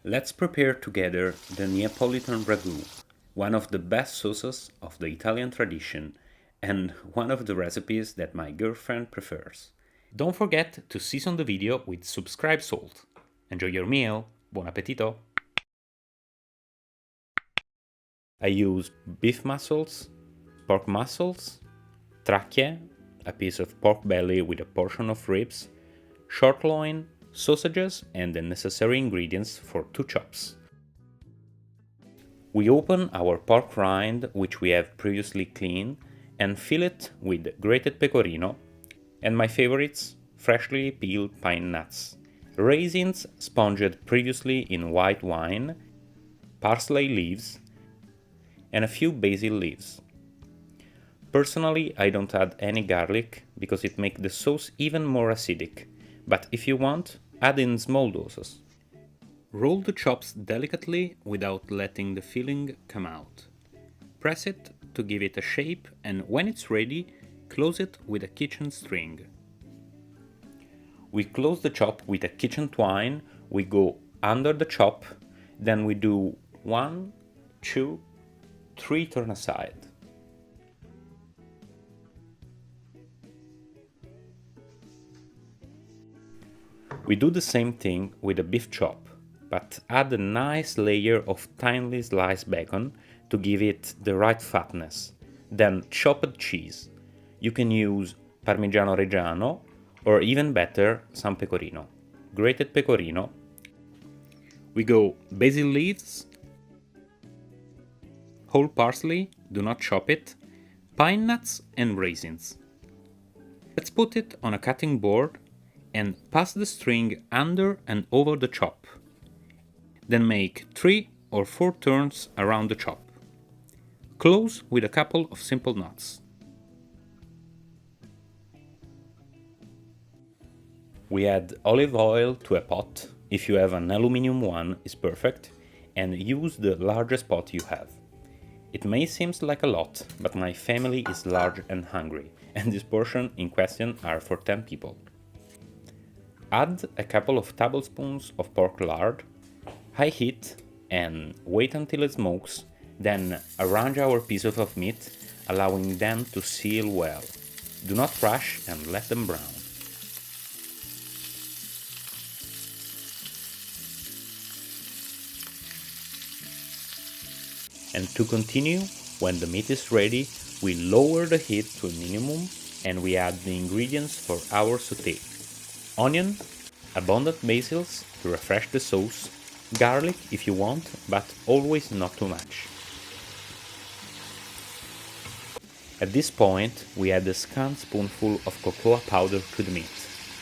Let's prepare together the Neapolitan Ragu, one of the best sauces of the Italian tradition and one of the recipes that my girlfriend prefers. Don't forget to season the video with subscribe salt. Enjoy your meal, buon appetito! I use beef muscles, pork muscles, trachea, a piece of pork belly with a portion of ribs, short loin, sausages and the necessary ingredients for 2 chops. We open our pork rind, which we have previously cleaned, and fill it with grated pecorino and my favorites, freshly peeled pine nuts, raisins sponged previously in white wine, parsley leaves, and a few basil leaves. Personally, I don't add any garlic because it makes the sauce even more acidic, but if you want, add in small doses. Roll the chops delicately without letting the filling come out. Press it to give it a shape and when it's ready, close it with a kitchen string. We close the chop with a kitchen twine, we go under the chop, then we do 1, 2, 3 turn aside. We do the same thing with a beef chop, but add a nice layer of thinly sliced bacon to give it the right fatness. Then chopped cheese. You can use Parmigiano Reggiano or even better San Pecorino. Grated pecorino. We go basil leaves, whole parsley, do not chop it, pine nuts and raisins. Let's put it on a cutting board and pass the string under and over the chop. Then make 3 or 4 turns around the chop. Close with a couple of simple knots. We add olive oil to a pot, if you have an aluminum one is perfect, and use the largest pot you have. It may seem like a lot, but my family is large and hungry, and this portion in question are for 10 people. Add a couple of tablespoons of pork lard, high heat, and wait until it smokes, then arrange our pieces of meat, allowing them to seal well. Do not rush and let them brown. And to continue, when the meat is ready, we lower the heat to a minimum and we add the ingredients for our sauté. Onion, abundant basils to refresh the sauce, garlic if you want, but always not too much. At this point, we add a scant spoonful of cocoa powder to the meat.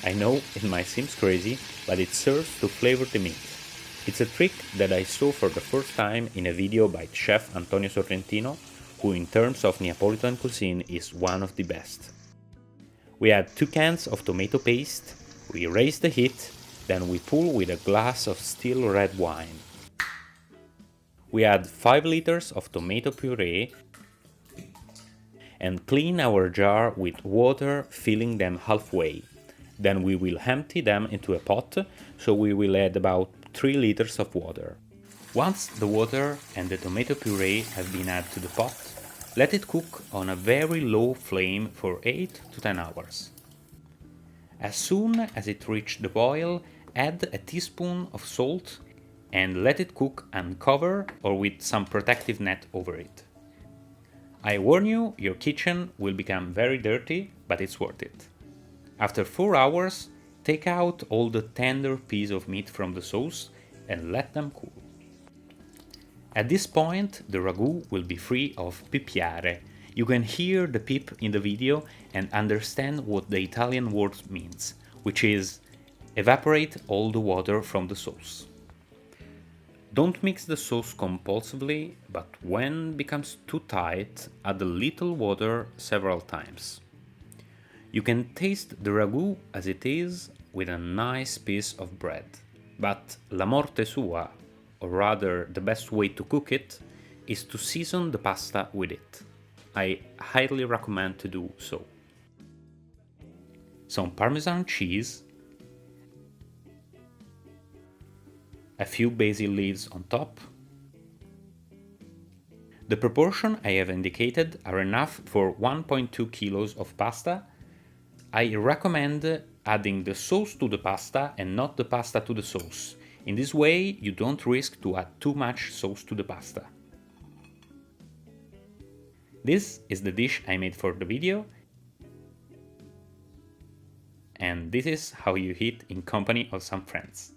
I know it might seem crazy, but it serves to flavor the meat. It's a trick that I saw for the first time in a video by chef Antonio Sorrentino, who in terms of Neapolitan cuisine is one of the best. We add 2 cans of tomato paste, we raise the heat, then we pull with a glass of still red wine. We add 5 liters of tomato puree and clean our jar with water, filling them halfway. Then we will empty them into a pot, so we will add about 3 liters of water. Once the water and the tomato puree have been added to the pot, let it cook on a very low flame for 8 to 10 hours. As soon as it reaches the boil, add a teaspoon of salt and let it cook uncovered or with some protective net over it. I warn you, your kitchen will become very dirty, but it's worth it. After 4 hours, take out all the tender piece of meat from the sauce and let them cool. At this point, the ragu will be free of pippiare. You can hear the pip in the video and understand what the Italian word means, which is evaporate all the water from the sauce. Don't mix the sauce compulsively, but when it becomes too tight, add a little water several times. You can taste the ragu as it is with a nice piece of bread, but la morte sua, or rather the best way to cook it, is to season the pasta with it. I highly recommend to do so. Some Parmesan cheese, a few basil leaves on top. The proportion I have indicated are enough for 1.2 kilos of pasta. I recommend adding the sauce to the pasta and not the pasta to the sauce. In this way, you don't risk to add too much sauce to the pasta. This is the dish I made for the video, and this is how you eat in company of some friends.